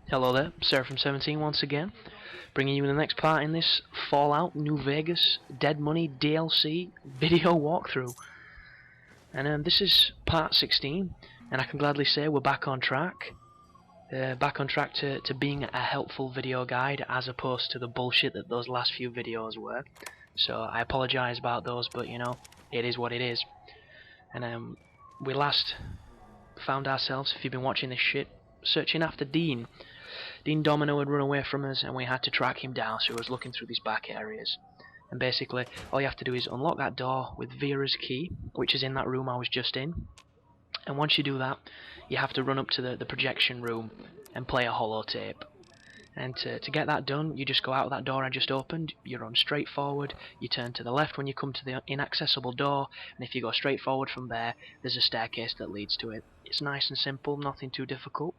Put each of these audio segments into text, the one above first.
Hello there, Sarah from 17 once again, bringing you the next part in this Fallout New Vegas Dead Money DLC video walkthrough. And this is part 16, and I can gladly say we're back on track. Back on track to being a helpful video guide as opposed to the bullshit that those last few videos were. So I apologise about those, but you know, it is what it is. And we last found ourselves, if you've been watching this shit, searching after Dean. Dean Domino had run away from us and we had to track him down, so he was looking through these back areas. And basically, all you have to do is unlock that door with Vera's key, which is in that room I was just in. And once you do that, you have to run up to the projection room and play a holotape. And to get that done, you just go out of that door I just opened, you run straight forward, you turn to the left when you come to the inaccessible door, and if you go straight forward from there, there's a staircase that leads to it. It's nice and simple, nothing too difficult.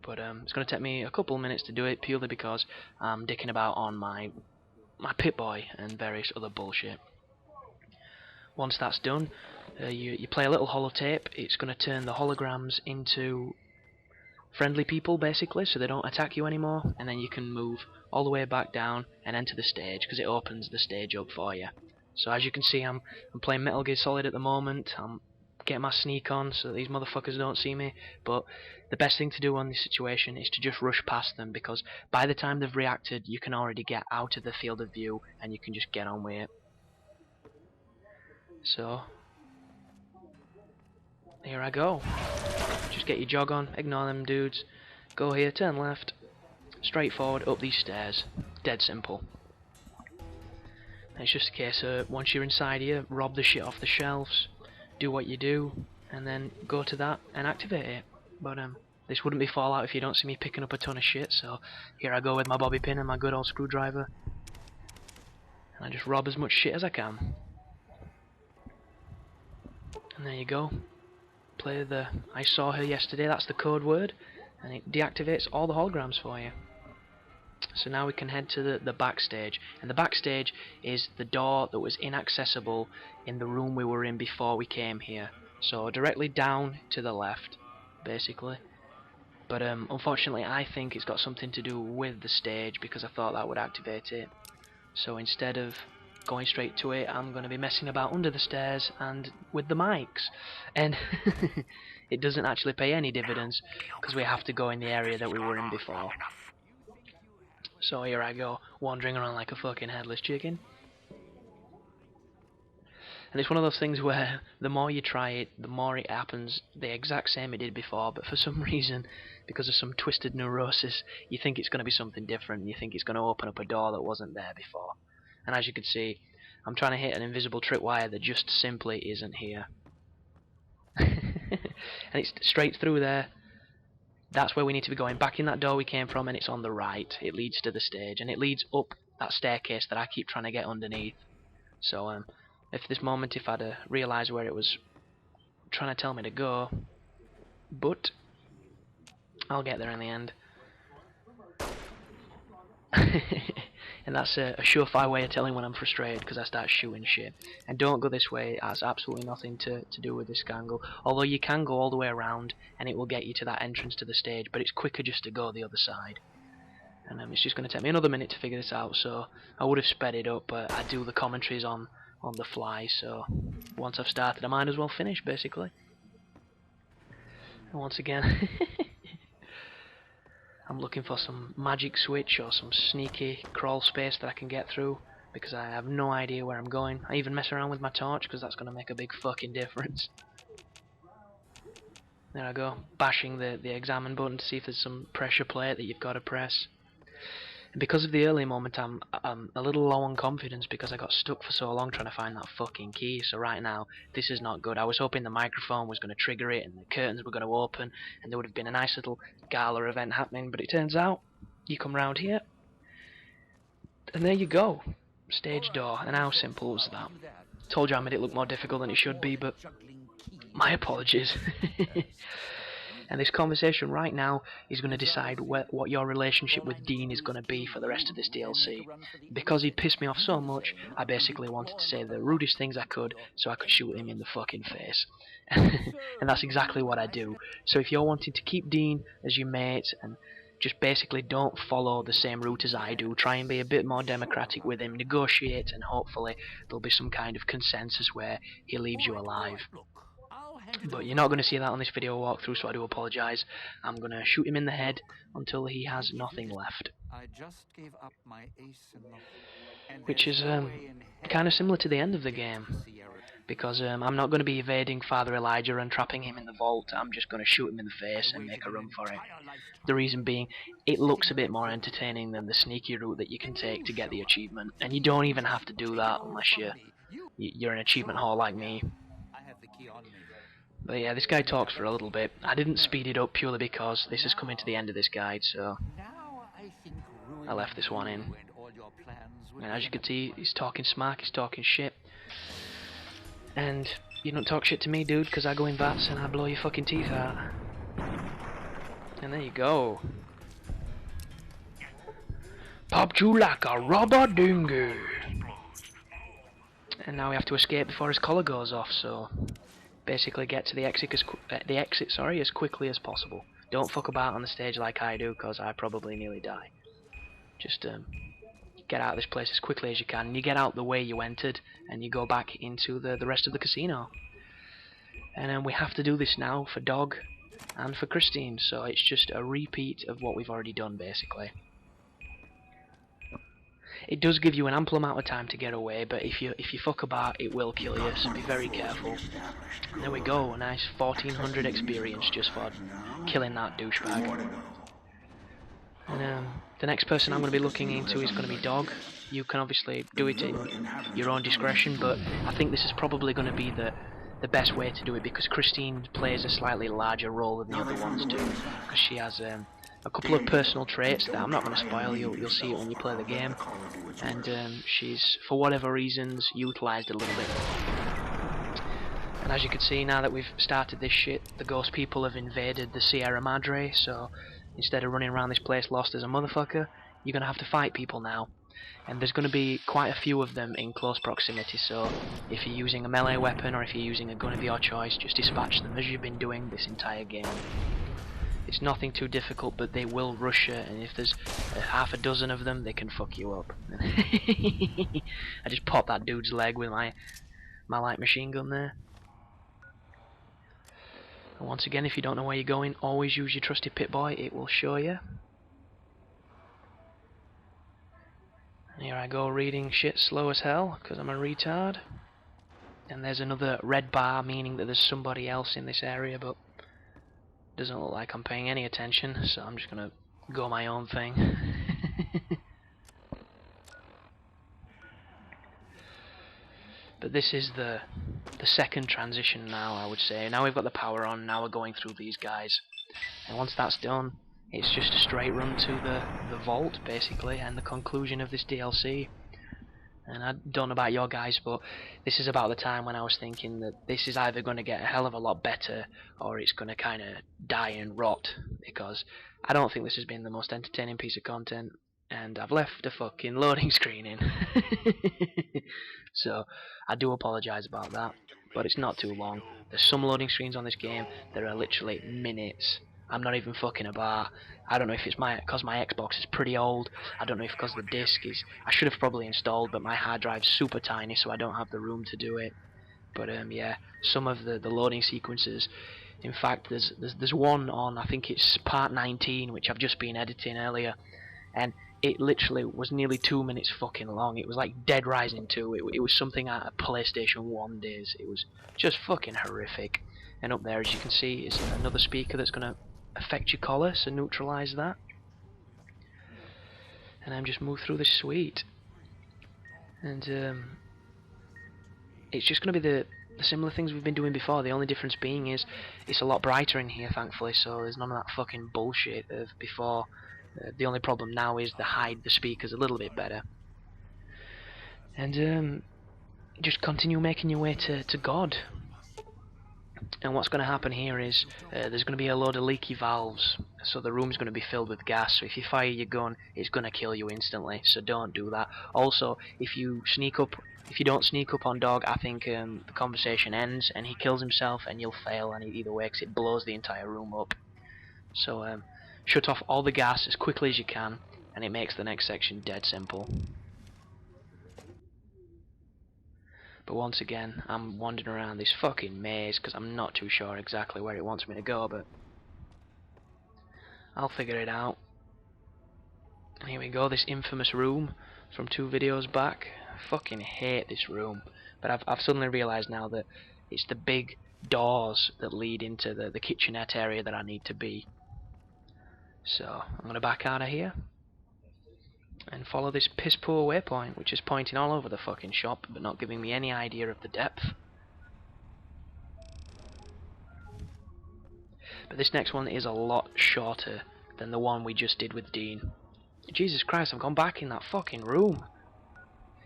But it's going to take me a couple of minutes to do it, purely because I'm dicking about on my Pip-Boy and various other bullshit. Once that's done, you play a little holotape. It's going to turn the holograms into friendly people, basically, so they don't attack you anymore, and then you can move all the way back down and enter the stage, because it opens the stage up for you. So as you can see, I'm playing Metal Gear Solid at the moment. I'm getting my sneak on so that these motherfuckers don't see me, but the best thing to do on this situation is to just rush past them, because by the time they've reacted you can already get out of the field of view and you can just get on with it. So here I go. Just get your jog on, ignore them dudes, go here, turn left, straight forward up these stairs. Dead simple. And it's just a case of once you're inside here, rob the shit off the shelves, do what you do, and then go to that and activate it. But this wouldn't be Fallout if you don't see me picking up a ton of shit, so here I go with my bobby pin and my good old screwdriver, and I just rob as much shit as I can. And there you go. Play the I saw her yesterday, that's the code word, and it deactivates all the holograms for you. So now we can head to the backstage, and the backstage is the door that was inaccessible in the room we were in before we came here. So directly down to the left, basically. But unfortunately I think it's got something to do with the stage, because I thought that would activate it. So instead of going straight to it, I'm going to be messing about under the stairs and with the mics. And it doesn't actually pay any dividends, because we have to go in the area that we were in before. So here I go, wandering around like a fucking headless chicken. And it's one of those things where the more you try it, the more it happens the exact same it did before, but for some reason, because of some twisted neurosis, you think it's going to be something different, you think it's going to open up a door that wasn't there before. And as you can see, I'm trying to hit an invisible tripwire that just simply isn't here. And it's straight through there. That's where we need to be going, back in that door we came from, and it's on the right. It leads to the stage, and it leads up that staircase that I keep trying to get underneath. So if this moment, if I'd realised where it was trying to tell me to go, but I'll get there in the end. And that's a surefire way of telling when I'm frustrated, because I start shooting shit. And don't go this way, it has absolutely nothing to do with this angle. Although you can go all the way around and it will get you to that entrance to the stage, but it's quicker just to go the other side. And it's just going to take me another minute to figure this out, so I would have sped it up, but I do the commentaries on the fly, so once I've started I might as well finish, basically. And once again, I'm looking for some magic switch or some sneaky crawl space that I can get through, because I have no idea where I'm going. I even mess around with my torch, because that's going to make a big fucking difference. There I go, bashing the examine button to see if there's some pressure plate that you've got to press. And because of the early moment, I'm a little low on confidence, because I got stuck for so long trying to find that fucking key. So right now, this is not good. I was hoping the microphone was going to trigger it and the curtains were going to open and there would have been a nice little gala event happening, but it turns out you come round here and there you go, stage door. And how simple was that? Told you I made it look more difficult than it should be, but my apologies. And this conversation right now is going to decide what your relationship with Dean is going to be for the rest of this DLC. Because he pissed me off so much, I basically wanted to say the rudest things I could so I could shoot him in the fucking face. And that's exactly what I do. So if you're wanting to keep Dean as your mate and just basically don't follow the same route as I do. Try and be a bit more democratic with him, negotiate, and hopefully there'll be some kind of consensus where he leaves you alive. But you're not going to see that on this video walkthrough, so I do apologise. I'm going to shoot him in the head until he has nothing left. Which is kind of similar to the end of the game. Because I'm not going to be evading Father Elijah and trapping him in the vault. I'm just going to shoot him in the face and make a run for it. The reason being, it looks a bit more entertaining than the sneaky route that you can take to get the achievement. And you don't even have to do that unless you're an achievement whore like me. But yeah, this guy talks for a little bit. I didn't speed it up purely because this is coming to the end of this guide, so I left this one in. And as you can see, he's talking smack, he's talking shit. And you don't talk shit to me, dude, because I go in vats and I blow your fucking teeth out. And there you go. Popped you like a rubber dinghy. And now we have to escape before his collar goes off, so basically get to the exit as quickly as possible. Don't fuck about on the stage like I do, because I probably nearly die. Just get out of this place as quickly as you can. And you get out the way you entered, and you go back into the rest of the casino. And we have to do this now for Dog and for Christine, so it's just a repeat of what we've already done, basically. It does give you an ample amount of time to get away, but if you fuck about, it will kill you, so be very careful. And there we go, a nice 1400 experience just for killing that douchebag. And the next person I'm going to be looking into is going to be Dog. You can obviously do it in your own discretion, but I think this is probably going to be the best way to do it, because Christine plays a slightly larger role than the other ones do, because she has a couple of personal traits that I'm not going to spoil. You'll see it when you play the game, and she's, for whatever reasons, utilised a little bit. And as you can see, now that we've started this shit, the ghost people have invaded the Sierra Madre, so instead of running around this place lost as a motherfucker, you're going to have to fight people now. And there's going to be quite a few of them in close proximity, so if you're using a melee weapon or if you're using a gun of your choice, just dispatch them as you've been doing this entire game. It's nothing too difficult, but they will rush you, and if there's half a dozen of them, they can fuck you up. I just popped that dude's leg with my light machine gun there. And once again, if you don't know where you're going, always use your trusty Pip-Boy, it will show you. And here I go reading shit slow as hell, because I'm a retard. And there's another red bar, meaning that there's somebody else in this area, but doesn't look like I'm paying any attention, so I'm just gonna go my own thing. But this is the second transition now, I would say. Now we've got the power on, now we're going through these guys. And once that's done, it's just a straight run to the vault, basically, and the conclusion of this DLC. And I don't know about your guys, but this is about the time when I was thinking that this is either going to get a hell of a lot better, or it's going to kind of die and rot, because I don't think this has been the most entertaining piece of content, and I've left a fucking loading screen in. So I do apologise about that, but it's not too long. There's some loading screens on this game that are literally minutes. I'm not even fucking about. I don't know if it's because my Xbox is pretty old. I don't know if because the disc is. I should have probably installed, but my hard drive's super tiny, so I don't have the room to do it. But yeah, some of the loading sequences. In fact, there's one on, I think it's part 19, which I've just been editing earlier, and it literally was nearly 2 minutes fucking long. It was like Dead Rising 2. It was something out of PlayStation 1 days. It was just fucking horrific. And up there, as you can see, is another speaker that's gonna affect your collar, so neutralize that. And I'm just move through this suite, and it's just going to be the similar things we've been doing before. The only difference being is it's a lot brighter in here, thankfully, so there's none of that fucking bullshit of before. The only problem now is to hide the speakers a little bit better. And just continue making your way to God. And what's going to happen here is there's going to be a load of leaky valves, so the room's going to be filled with gas, so if you fire your gun, it's going to kill you instantly, so don't do that. Also, if you don't sneak up on Dog, I think the conversation ends and he kills himself and you'll fail, and either way, 'cause it blows the entire room up. So shut off all the gas as quickly as you can, and it makes the next section dead simple. But once again, I'm wandering around this fucking maze because I'm not too sure exactly where it wants me to go, but I'll figure it out. And here we go, this infamous room from 2 videos back. I fucking hate this room, but I've suddenly realised now that it's the big doors that lead into the kitchenette area that I need to be. So I'm going to back out of here and follow this piss poor waypoint, which is pointing all over the fucking shop but not giving me any idea of the depth. But this next one is a lot shorter than the one we just did with Dean. Jesus Christ, I've gone back in that fucking room.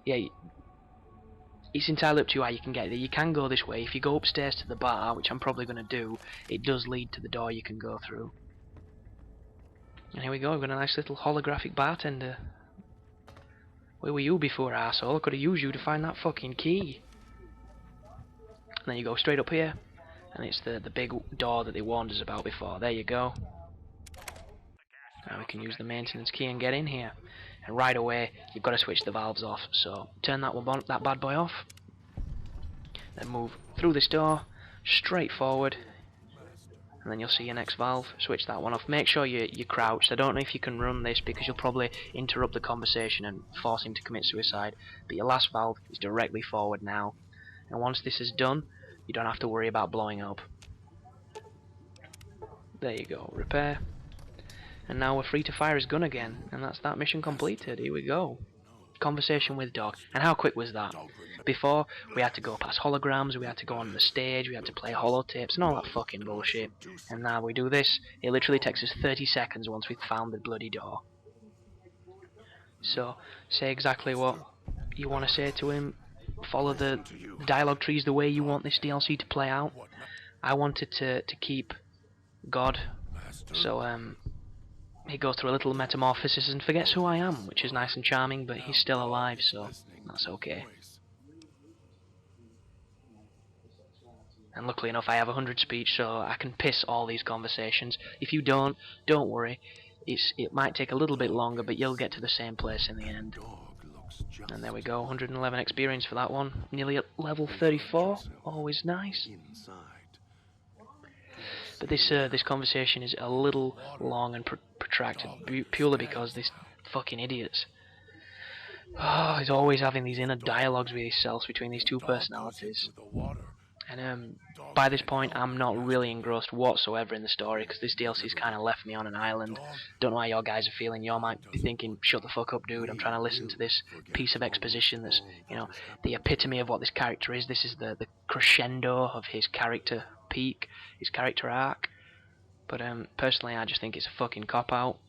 Yeah, it's entirely up to you how you can get there. You can go this way. If you go upstairs to the bar, which I'm probably going to do, it does lead to the door you can go through. And here we go, we've got a nice little holographic bartender. Where were you before, arsehole? I could have used you to find that fucking key. And then you go straight up here, and it's the big door that they warned us about before. There you go. Now we can use the maintenance key and get in here. And right away, you've got to switch the valves off. So turn that bad boy off. Then move through this door, straight forward. And then you'll see your next valve. Switch that one off. Make sure you're crouched. I don't know if you can run this because you'll probably interrupt the conversation and force him to commit suicide. But your last valve is directly forward now. And once this is done, you don't have to worry about blowing up. There you go. Repair. And now we're free to fire his gun again. And that's that mission completed. Here we go. Conversation with Dog. And how quick was that? Before, we had to go past holograms, we had to go on the stage, we had to play holotapes and all that fucking bullshit. And now we do this, it literally takes us 30 seconds once we've found the bloody door. So, say exactly what you want to say to him, follow the dialogue trees the way you want this DLC to play out. I wanted to keep God, so he goes through a little metamorphosis and forgets who I am, which is nice and charming, but he's still alive, so that's okay. And luckily enough I have 100 speech, so I can piss all these conversations. If you don't worry. It might take a little bit longer, but you'll get to the same place in the end. And there we go, 111 experience for that one. Nearly at level 34, always nice. But this conversation is a little long and protracted, purely because this fucking idiots. Oh, he's always having these inner dialogues with himself between these 2 personalities. And by this point, I'm not really engrossed whatsoever in the story, because this DLC's kind of left me on an island. Don't know how your guys are feeling. You might be thinking, shut the fuck up, dude. I'm trying to listen to this piece of exposition that's, you know, the epitome of what this character is. This is the crescendo of his character peak, his character arc. But personally, I just think it's a fucking cop-out.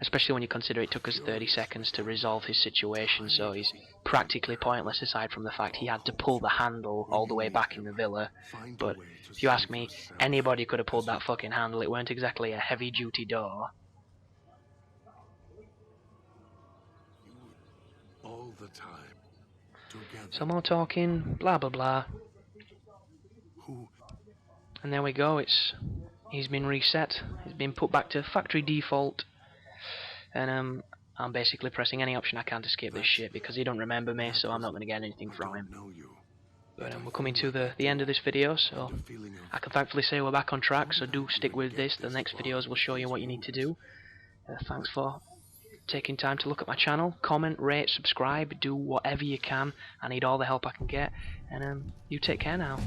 Especially when you consider it took us 30 seconds to resolve his situation, so he's practically pointless aside from the fact he had to pull the handle all the way back in the villa. But if you ask me, anybody could have pulled that fucking handle. It weren't exactly a heavy-duty door. So more talking, blah blah blah. And there we go, he's been reset. He's been put back to factory default. And I'm basically pressing any option I can to skip this shit because he don't remember me, so I'm not going to get anything from him. But we're coming to the end of this video, so I can thankfully say we're back on track, so do stick with this. The next videos will show you what you need to do. Thanks for taking time to look at my channel. Comment, rate, subscribe, do whatever you can. I need all the help I can get. And you take care now.